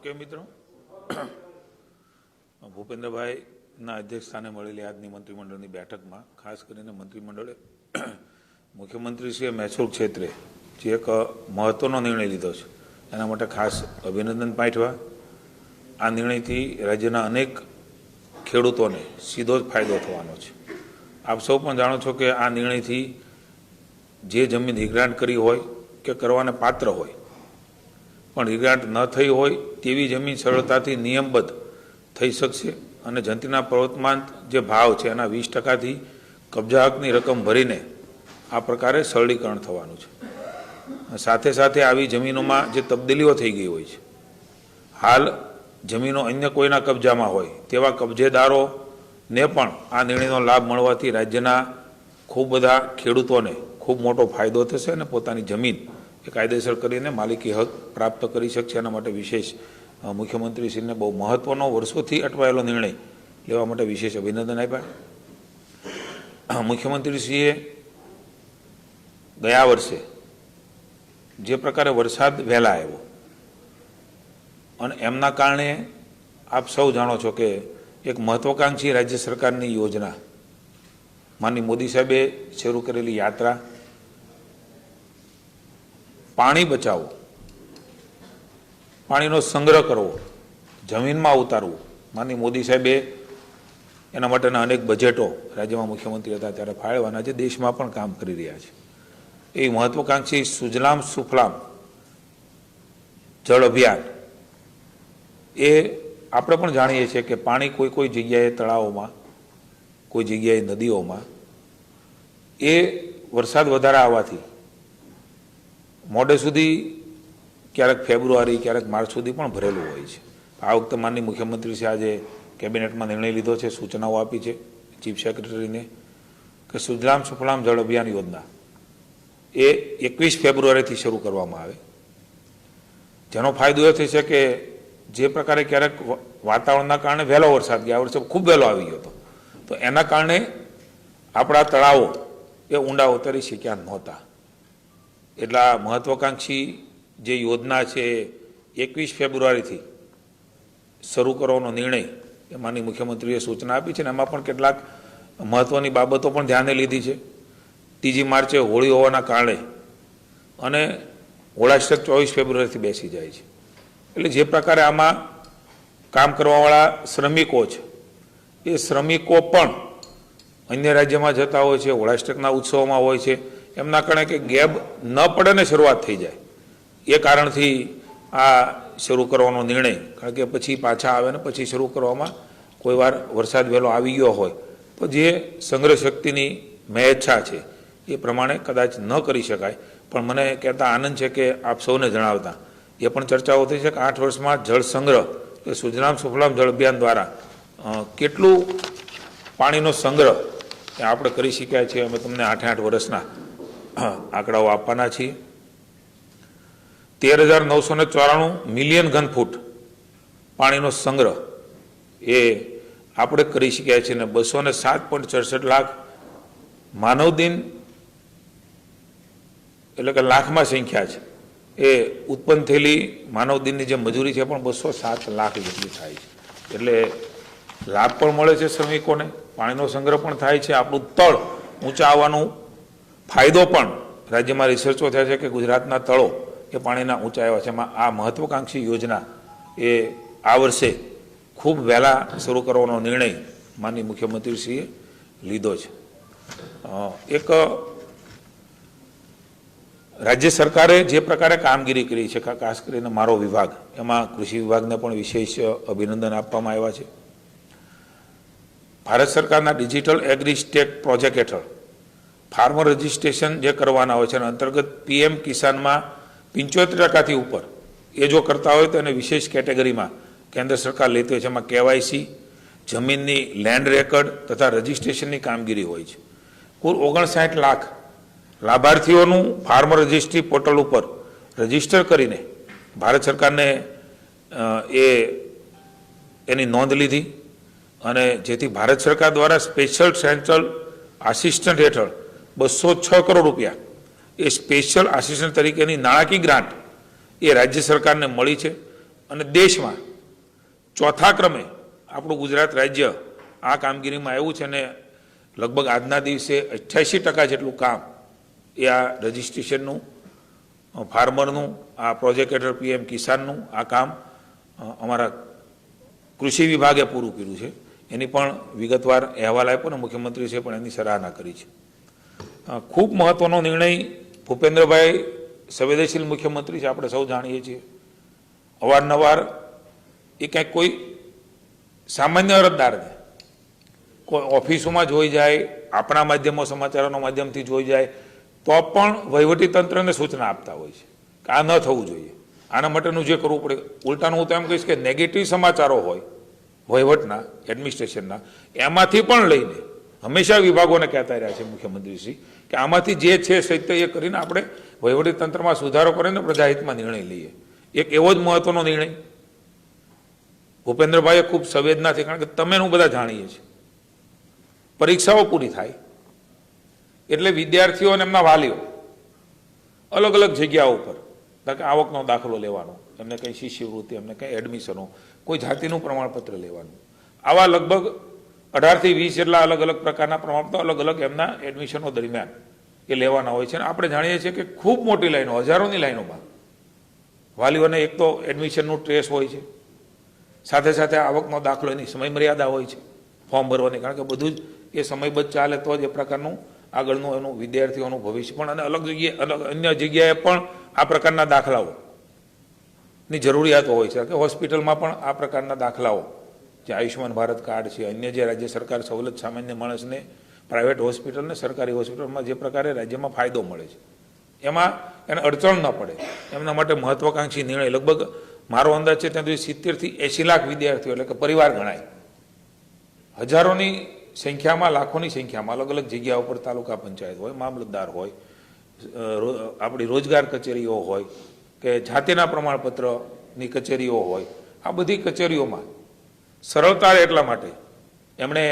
Okay મિત્રો, ભૂપેન્દ્રભાઈના અધ્યક્ષસ્થાને મળેલી આજની મંત્રીમંડળની બેઠકમાં ખાસ કરીને મંત્રીમંડળે મુખ્યમંત્રીશ્રીએ મહેસૂલ ક્ષેત્રે જે એક મહત્વનો નિર્ણય લીધો છે એના માટે ખાસ અભિનંદન પાઠવ્યા। આ નિર્ણયથી રાજ્યના અનેક ખેડૂતોને સીધો જ ફાયદો થવાનો છે। આપ સૌ પણ જાણો છો કે આ નિર્ણયથી જે જમીન હિગ્રાન્ટ કરી હોય કે કરવાને પાત્ર હોય પણ હિગ્રાન્ટ ન થઈ હોય તેવી જમીન સરળતાથી નિયમબદ્ધ થઈ શકશે અને જંત્રીના પ્રવર્તમાન જે ભાવ છે એના 20%થી કબજા હકની રકમ ભરીને આ પ્રકારે સરળીકરણ થવાનું છે। સાથે સાથે આવી જમીનોમાં જે તબદીલીઓ થઈ ગઈ હોય છે, હાલ જમીનો અન્ય કોઈના કબજામાં હોય તેવા કબજેદારોને પણ આ નિર્ણયનો લાભ મળવાથી રાજ્યના ખૂબ બધા ખેડૂતોને ખૂબ મોટો ફાયદો થશે અને પોતાની જમીન એ કાયદેસર કરીને માલિકી હક પ્રાપ્ત કરી શકશે। એના માટે વિશેષ મુખ્યમંત્રીશ્રીને બહુ મહત્વનો વર્ષોથી અટવાયેલો નિર્ણય લેવા માટે વિશેષ અભિનંદન આપ્યા। મુખ્યમંત્રીશ્રીએ ગયા વર્ષે જે પ્રકારે વરસાદ વહેલા આવ્યો અને એમના કારણે આપ સૌ જાણો છો કે એક મહત્વાકાંક્ષી રાજ્ય સરકારની યોજના માનનીય મોદી સાહેબે શરૂ કરેલી યાત્રા પાણી બચાવો, પાણીનો સંગ્રહ કરવો, જમીનમાં ઉતારવું, માનનીય મોદી સાહેબે એના માટેના અનેક બજેટો રાજ્યમાં મુખ્યમંત્રી હતા ત્યારે ફાળવવાના જે દેશમાં પણ કામ કરી રહ્યા છે। એ મહત્વાકાંક્ષી સુજલામ સુફલામ જળ અભિયાન એ આપણે પણ જાણીએ છીએ કે પાણી કોઈ કોઈ જગ્યાએ તળાવોમાં, કોઈ જગ્યાએ નદીઓમાં એ વરસાદ વધારે આવવાથી મોડે સુધી ક્યારેક ફેબ્રુઆરી ક્યારેક માર્ચ સુધી પણ ભરેલું હોય છે। આ વખતે માનનીય મુખ્યમંત્રીશ્રીએ આજે કેબિનેટમાં નિર્ણય લીધો છે, સૂચનાઓ આપી છે ચીફ સેક્રેટરીને કે સુજલામ સુફલામ જળ અભિયાન યોજના એ 21 ફેબ્રુઆરીથી શરૂ કરવામાં આવે, જેનો ફાયદો એ થશે કે જે પ્રકારે ક્યારેક વાતાવરણના કારણે વહેલો વરસાદ ગયા વર્ષે ખૂબ વહેલો આવી ગયો હતો તો એના કારણે આપણા તળાવો એ ઊંડા ઉતરી શક્યા નહોતા। એટલા મહત્વાકાંક્ષી જે યોજના છે 21 ફેબ્રુઆરીથી શરૂ કરવાનો નિર્ણય એ માનનીય મુખ્યમંત્રીએ સૂચના આપી છે અને એમાં પણ કેટલાક મહત્ત્વની બાબતો પણ ધ્યાને લીધી છે। 3જી માર્ચે હોળી હોવાના કારણે અને હોળાષ્ટક 24 ફેબ્રુઆરીથી બેસી જાય છે, એટલે જે પ્રકારે આમાં કામ કરવાવાળા શ્રમિકો છે એ શ્રમિકો પણ અન્ય રાજ્યમાં જતા હોય છે, હોળાષ્ટકના ઉત્સવોમાં હોય છે, એમના કારણે કે ગેપ ન પડે ને શરૂઆત થઈ જાય એ કારણથી આ શરૂ કરવાનો નિર્ણય, કારણ કે પછી પાછા આવે ને પછી શરૂ કરવામાં કોઈ વાર વરસાદ વહેલો આવી ગયો હોય તો જે સંગ્રહ શક્તિની મહેચ્છા છે એ પ્રમાણે કદાચ ન કરી શકાય। પણ મને કહેતા આનંદ છે કે આપ સૌને જણાવતા એ પણ ચર્ચાઓ થઈ છે કે 8 વર્ષમાં જળ સંગ્રહ એ સુજલામ સુફલામ જળ અભિયાન દ્વારા કેટલું પાણીનો સંગ્રહ એ આપણે કરી શક્યા છીએ। અમે તમને 8 વર્ષના આંકડાઓ આપવાના છીએ। 13,994 મિલિયન ઘન ફૂટ પાણીનો સંગ્રહ એ આપણે કરી શક્યા છીએ અને 207.67 લાખ માનવ દિન એટલે કે લાખમાં સંખ્યા છે એ ઉત્પન્ન થયેલી માનવ દિનની જે મજૂરી છે પણ 207 લાખ જેટલી થાય છે, એટલે લાભ પણ મળે છે શ્રમિકોને, પાણીનો સંગ્રહ પણ થાય છે, આપણું તળ ઊંચા આવવાનો ફાયદો પણ રાજ્યમાં રિસર્ચો થયા છે કે ગુજરાતના તળો એ પાણીના ઊંચા આવ્યા છે। એમાં આ મહત્વાકાંક્ષી યોજના એ આ વર્ષે ખૂબ વહેલા શરૂ કરવાનો નિર્ણય માનનીય મુખ્યમંત્રીશ્રીએ લીધો છે। એક રાજ્ય સરકારે જે પ્રકારે કામગીરી કરી છે, ખાસ કરીને મારો વિભાગ એમાં કૃષિ વિભાગને પણ વિશેષ અભિનંદન આપવામાં આવ્યા છે। ભારત સરકારના ડિજિટલ એગ્રીસ્ટેક પ્રોજેક્ટ હેઠળ ફાર્મર રજિસ્ટ્રેશન જે કરવાના હોય છે અને અંતર્ગત PM કિસાનમાં 75%થી ઉપર એ જો કરતા હોય તો એને વિશેષ કેટેગરીમાં કેન્દ્ર સરકાર લેતી હોય છે। એમાં KYC, જમીનની લેન્ડ રેકર્ડ તથા રજિસ્ટ્રેશનની કામગીરી હોય છે। કુલ 59 લાખ લાભાર્થીઓનું ફાર્મર રજિસ્ટ્રી પોર્ટલ ઉપર રજિસ્ટર કરીને ભારત સરકારને એની નોંધ લીધી અને જેથી ભારત સરકાર દ્વારા સ્પેશિયલ સેન્ટ્રલ આસિસ્ટન્ટ હેઠળ 206 કરોડ રૂપિયા એ સ્પેશિયલ આસિસ્ટન્ટ તરીકેની નાણાકીય ગ્રાન્ટ એ રાજ્ય સરકારને મળી છે। અને દેશમાં ચોથા ક્રમે આપણું ગુજરાત રાજ્ય આ કામગીરીમાં આવ્યું છે અને લગભગ આજના દિવસે 88% જેટલું કામ એ આ રજિસ્ટ્રેશનનું, ફાર્મરનું, આ પ્રોજેક્ટ હેઠળ PM કિસાનનું આ કામ અમારા કૃષિ વિભાગે પૂરું કર્યું છે. એની પણ વિગતવાર અહેવાલ આપ્યો ને મુખ્યમંત્રીશ્રીએ પણ એની સરાહના કરી છે. ખૂબ મહત્વનો નિર્ણય ભૂપેન્દ્રભાઈ સંવેદનશીલ મુખ્યમંત્રી છે, આપણે સૌ જાણીએ છીએ. અવારનવાર એ કંઈક કોઈ સામાન્ય અરજદારને કોઈ ઓફિસોમાં જોઈ જાય, આપણા માધ્યમો સમાચારોના માધ્યમથી જોઈ જાય તો પણ વહીવટીતંત્રને સૂચના આપતા હોય છે કે આ ન થવું જોઈએ, આના માટેનું જે કરવું પડે. ઉલટાનું હું તો એમ કહીશ કે નેગેટિવ સમાચારો હોય વહીવટના, એડમિનિસ્ટ્રેશનના, એમાંથી પણ લઈને હંમેશા વિભાગોને કહેતા રહ્યા છે મુખ્યમંત્રીશ્રી કે આમાંથી જે છે સત્ય એ કરીને આપણે વહીવટીતંત્રમાં સુધારો કરીને પ્રજાહિતમાં નિર્ણય લઈએ. એક એવો જ મહત્વનો નિર્ણય ભૂપેન્દ્રભાઈએ ખૂબ સંવેદનાથી, કારણ કે તમે હું બધા જાણીએ છીએ પરીક્ષાઓ પૂરી થાય એટલે વિદ્યાર્થીઓ અને એમના વાલીઓ અલગ અલગ જગ્યાઓ ઉપર કારણ કે આવકનો દાખલો લેવાનો, એમને કંઈ શિષ્યવૃત્તિ, એમને કંઈ એડમિશનો, કોઈ જાતિનું પ્રમાણપત્ર લેવાનું, આવા લગભગ 18 થી 20 જેટલા અલગ અલગ પ્રકારના પ્રમાણપત્રો અલગ અલગ એમના એડમિશનો દરમિયાન એ લેવાના હોય છે. અને આપણે જાણીએ છીએ કે ખૂબ મોટી લાઈનો, હજારોની લાઈનોમાં વાલીઓને એક તો એડમિશનનું ટ્રેસ હોય છે, સાથે સાથે આવકનો દાખલો, એની સમય મર્યાદા હોય છે ફોર્મ ભરવાની, કારણ કે બધું જ એ સમયબદ્ધ ચાલે તો જ એ પ્રકારનું આગળનું એનું વિદ્યાર્થીઓનું ભવિષ્ય પણ. અને અલગ જગ્યાએ અન્ય જગ્યાએ પણ આ પ્રકારના દાખલાઓની જરૂરિયાતો હોય છે કે હોસ્પિટલમાં પણ આ પ્રકારના દાખલાઓ, જે આયુષ્યમાન ભારત કાર્ડ છે, અન્ય જે રાજ્ય સરકાર સવલત સામાન્ય માણસને પ્રાઇવેટ હોસ્પિટલ ને સરકારી હોસ્પિટલમાં જે પ્રકારે રાજ્યમાં ફાયદો મળે છે એમાં એને અડચણ ન પડે એમના માટે મહત્વાકાંક્ષી નિર્ણય. લગભગ મારો અંદાજ છે ત્યાં સુધી 70 થી 80 લાખ વિદ્યાર્થીઓ, એટલે કે પરિવાર ગણાય, હજારોની સંખ્યામાં, લાખોની સંખ્યામાં અલગ અલગ જગ્યા ઉપર તાલુકા પંચાયત હોય, મામલતદાર હોય, આપણી રોજગાર કચેરીઓ હોય કે જાતિના પ્રમાણપત્રની કચેરીઓ હોય, આ બધી કચેરીઓમાં સરળતા એટલા માટે એમણે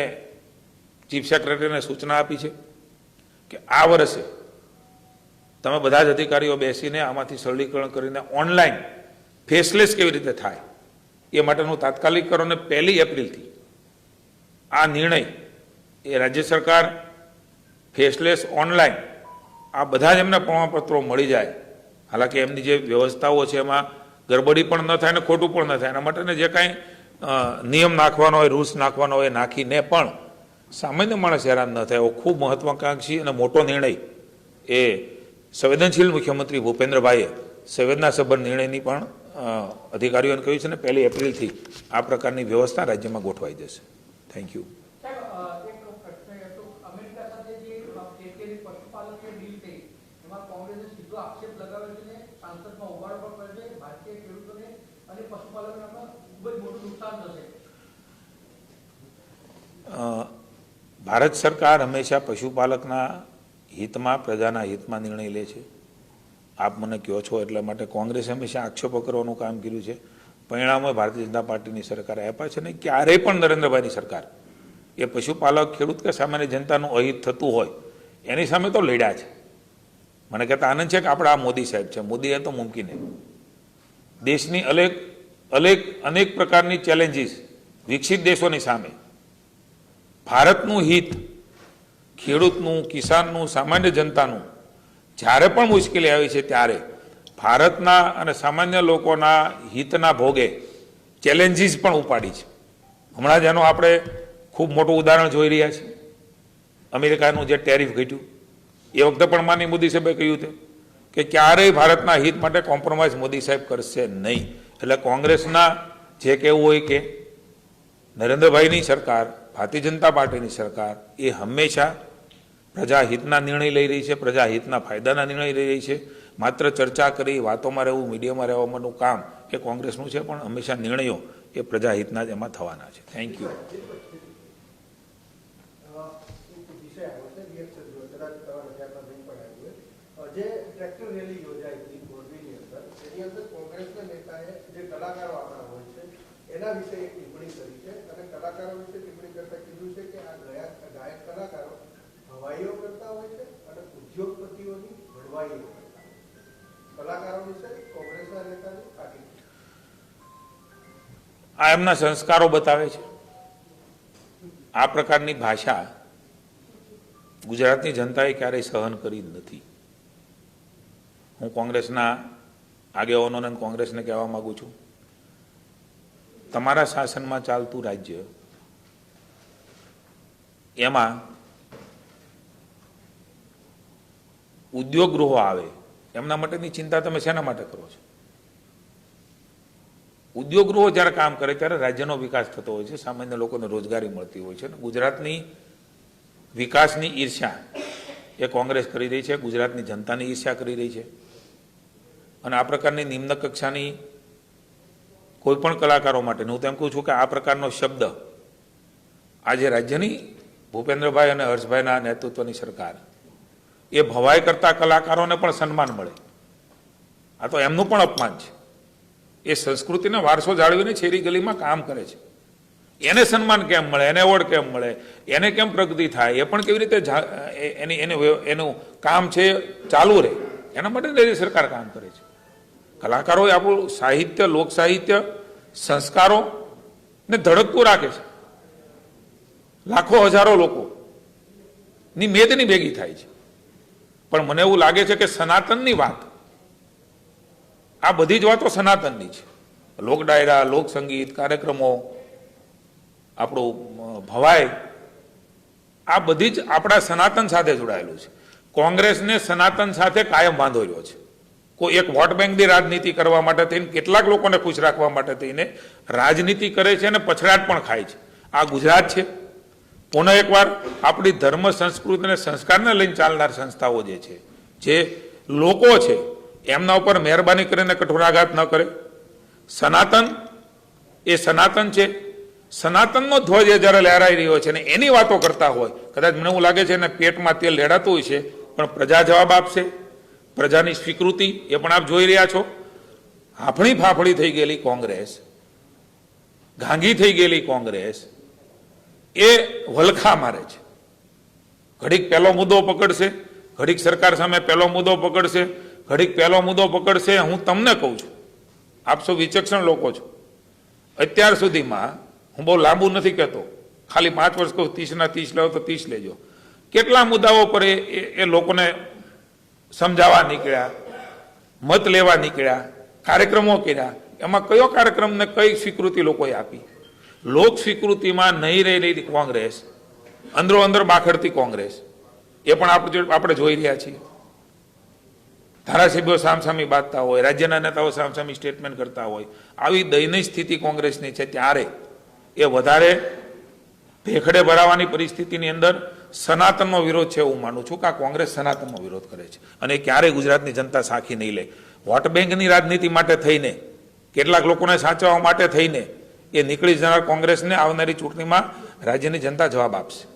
ચીફ સેક્રેટરીને સૂચના આપી છે કે આ વર્ષે તમે બધા જ અધિકારીઓ બેસીને આમાંથી સરળીકરણ કરીને ઓનલાઈન ફેસલેસ કેવી રીતે થાય એ માટેનું તાત્કાલિક કરો. ને 1 એપ્રિલથી આ નિર્ણય એ રાજ્ય સરકાર ફેસલેસ ઓનલાઈન આ બધા જ એમને પ્રમાણપત્રો મળી જાય. હાલાકી એમની જે વ્યવસ્થાઓ છે એમાં ગરબડી પણ ન થાય ને ખોટું પણ ન થાય, એના માટે જે કાંઈ નિયમ નાખવાનો હોય, રૂલ્સ નાખવાનો હોય, નાખીને પણ સામાન્ય માણસ હેરાન ન થાય એવો ખૂબ મહત્વાકાંક્ષી અને મોટો નિર્ણય એ સંવેદનશીલ મુખ્યમંત્રી ભૂપેન્દ્રભાઈએ સંવેદનાસભર નિર્ણયની પણ અધિકારીઓને કહ્યું છે. ને 1 એપ્રિલથી આ પ્રકારની વ્યવસ્થા રાજ્યમાં ગોઠવાઈ જશે. Thank you. ભારત સરકાર હંમેશા પશુપાલકના હિતમાં, પ્રજાના હિતમાં નિર્ણય લે છે. આપ મને કહો છો એટલા માટે કોંગ્રેસે હંમેશા આક્ષેપો કરવાનું કામ કર્યું છે. પરિણામે ભારતીય જનતા પાર્ટીની સરકારે આપ્યા છે. ને ક્યારેય પણ નરેન્દ્રભાઈની સરકાર એ પશુપાલક, ખેડૂત કે સામાન્ય જનતાનું અહિત થતું હોય એની સામે તો લડ્યા છે. મને કહેતા આનંદ છે કે આપણા આ મોદી સાહેબ છે, મોદીએ તો મુમકિન નહીં. દેશની અનેક પ્રકારની ચેલેન્જીસ વિકસિત દેશોની સામે ભારતનું હિત, ખેડૂતનું, કિસાનનું, સામાન્ય જનતાનું જ્યારે પણ મુશ્કેલી આવી છે ત્યારે ભારતના અને સામાન્ય લોકોના હિતના ભોગે ચેલેન્જીસ પણ ઉપાડી છે. હમણાં જ એનું આપણે ખૂબ મોટું ઉદાહરણ જોઈ રહ્યા છીએ. અમેરિકાનું જે ટેરિફ ઘટ્યું એ વખતે પણ માનનીય મોદી સાહેબે કહ્યું હતું કે ક્યારેય ભારતના હિત માટે કોમ્પ્રોમાઇઝ મોદી સાહેબ કરશે નહીં. એટલે કોંગ્રેસના જે કહેવું હોય કે નરેન્દ્રભાઈની સરકાર, ભારતીય જનતા પાર્ટીની સરકાર એ હંમેશા પ્રજાહિતના નિર્ણય લઈ રહી છે, પ્રજાહિતના ફાયદાના નિર્ણય લઈ રહી છે. માત્ર ચર્ચા કરી, વાતોમાં રહેવું, મીડિયામાં રહેવાનું કામ એ કોંગ્રેસનું છે, પણ હંમેશા નિર્ણયો એ પ્રજાહિતના જ એમાં થવાના છે. Thank you. જે ટ્રેક્ટર રેલી યોજાઈ હતી મોરબીની અંદર, એની અંદર કોંગ્રેસના નેતાએ જે કલાકારો આપણા હોય છે એના વિશે એક ટિપ્પણી કરી છે અને કલાકારો વિશે ટિપ્પણી કરતા કીધું છે કે આ ગાયક કલાકારો હવાઈઓ કરતા હોય છે અને ઉદ્યોગપતિઓની ભણવાઈઓ કરતા હોય છે. કલાકારો વિશે કોંગ્રેસના નેતાની આ ટિપ્પણી. આ એમના સંસ્કારો બતાવે છે. આ પ્રકારની ભાષા ગુજરાતની જનતાએ ક્યારેય સહન કરી નથી. હું કોંગ્રેસના આગેવાનોને અને કોંગ્રેસને કહેવા માંગુ છું, તમારા શાસનમાં ચાલતું રાજ્ય, એમાં ઉદ્યોગ ગૃહો આવે, એમના માટેની ચિંતા તમે શેના માટે કરો છો? ઉદ્યોગ ગૃહો જ્યારે કામ કરે ત્યારે રાજ્યનો વિકાસ થતો હોય છે, સામાન્ય લોકોને રોજગારી મળતી હોય છે. ગુજરાતની વિકાસની ઈર્ષ્યા એ કોંગ્રેસ કરી રહી છે, ગુજરાતની જનતાની ઈર્ષ્યા કરી રહી છે. અને આ પ્રકારની નિમ્ન કક્ષાની કોઈ પણ કલાકારો માટે હું તો એમ કહું છું કે આ પ્રકારનો શબ્દ આજે રાજ્યની ભૂપેન્દ્રભાઈ અને હર્ષભાઈના નેતૃત્વની સરકાર એ ભવાઈ કરતા કલાકારોને પણ સન્માન મળે, આ તો એમનું પણ અપમાન છે. એ સંસ્કૃતિનો વારસો જાળવીને શેરી ગલીમાં કામ કરે છે, એને સન્માન કેમ મળે, એને એવોર્ડ કેમ મળે, એને કેમ પ્રગતિ થાય, એ પણ કેવી રીતે એનું કામ છે ચાલુ રહે, એના માટે સરકાર કામ કરે છે. કલાકારોએ આપણું સાહિત્ય, લોક સાહિત્ય, સંસ્કારો ને ધડકતું રાખે છે. લાખો હજારો લોકો ની મેદની ભેગી થાય છે. પણ મને એવું લાગે છે કે સનાતનની વાત, આ બધી જ વાતો સનાતનની છે. લોક ડાયરા, લોક સંગીત કાર્યક્રમો, આપણું ભવાઈ, આ બધી જ આપણા સનાતન સાથે જોડાયેલું છે. કોંગ્રેસને સનાતન સાથે કાયમ બાંધો રહ્યો છે. કોઈ એક વોટ બેંકની રાજનીતિ કરવા માટે થઈને, કેટલાક લોકોને ખુશ રાખવા માટે થઈને રાજનીતિ કરે છે અને પછડાટ પણ ખાય છે. આ ગુજરાત છે. પુનઃ એકવાર આપણી ધર્મ, સંસ્કૃતિ અને સંસ્કારને લઈને ચાલનાર સંસ્થાઓ જે છે, જે લોકો છે, એમના ઉપર મહેરબાની કરીને કઠોરાઘાત ન કરે. સનાતન એ સનાતન છે. સનાતનનો ધ્વજ એ જ્યારે લહેરાઈ રહ્યો છે ને એની વાતો કરતા હોય, કદાચ મને એવું લાગે છે ને પેટમાં તેલ લેડાતું હોય છે, પણ પ્રજા જવાબ આપશે. પ્રજાની સ્વીકૃતિ એ પણ આપ જોઈ રહ્યા છો. હાફળી ફાફળી થઈ ગયેલી કોંગ્રેસ, ગાંગી થઈ ગયેલી કોંગ્રેસ એ વલખા મારે છે. ઘડીક પહેલો મુદ્દો પકડશે, ઘડીક સરકાર સામે પહેલો મુદ્દો પકડશે, ઘડીક પહેલો મુદ્દો પકડશે. હું તમને કહું છું, આપ સૌ વિચક્ષણ લોકો છો, અત્યાર સુધીમાં હું બહુ લાંબુ નથી કહેતો, ખાલી 5 વર્ષ કહું, 30ના 30 લેવો તો 30 લેજો. કેટલા મુદ્દાઓ પર એ લોકોને સમજાવવા નીકળ્યા, મત લેવા નીકળ્યા, કાર્યક્રમો કર્યા. એમાં કયો કાર્યક્રમને કઈ સ્વીકૃતિ લોકોએ આપી? લોક સ્વીકૃતિમાં નહીં રહેલી કોંગ્રેસ, અંદરો અંદર બાખડતી કોંગ્રેસ, એ પણ આપણે જોઈ રહ્યા છીએ. ધારાસભ્યો સામસામી બાંધતા હોય, રાજ્યના નેતાઓ સામસામી સ્ટેટમેન્ટ કરતા હોય. આવી દયનીય સ્થિતિ કોંગ્રેસની છે. ત્યારે એ વધારે ભેખડે ભરાવાની પરિસ્થિતિની અંદર સનાતનનો વિરોધ છે એવું માનું છું કે આ કોંગ્રેસ સનાતનનો વિરોધ કરે છે. અને ક્યારેય ગુજરાતની જનતા સાખી નહીં લે. વોટ બેંકની રાજનીતિ માટે થઈને, કેટલાક લોકોને સાચવવા માટે થઈને એ નીકળી જનાર કોંગ્રેસને આવનારી ચૂંટણીમાં રાજ્યની જનતા જવાબ આપશે.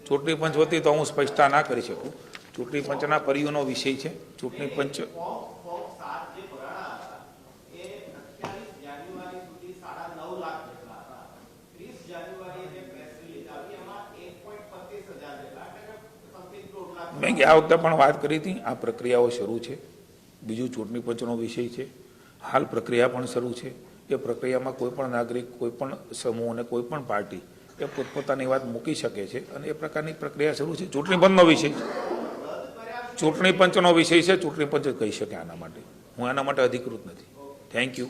ચૂંટણી પંચ વતી તો હું સ્પષ્ટતા ના કરી શકું. ચૂંટણી પંચના પરિયોનો વિષય છે. ચૂંટણી પંચ મેં આ વખતે પણ વાત કરી હતી. આ પ્રક્રિયાઓ શરૂ છે. બીજું ચૂંટણી પંચનો વિષય છે. હાલ પ્રક્રિયા પણ શરૂ છે. એ પ્રક્રિયામાં કોઈ પણ નાગરિક, કોઈ પણ સમૂહ અને કોઈ પણ પાર્ટી એ પોતપોતાની વાત મૂકી શકે છે અને એ પ્રકારની પ્રક્રિયા શરૂ છે. ચૂંટણી પંચનો વિષય છે. ચૂંટણી પંચનો વિષય છે. ચૂંટણી પંચ જ કહી શકે આના માટે. હું આના માટે અધિકૃત નથી. Thank you.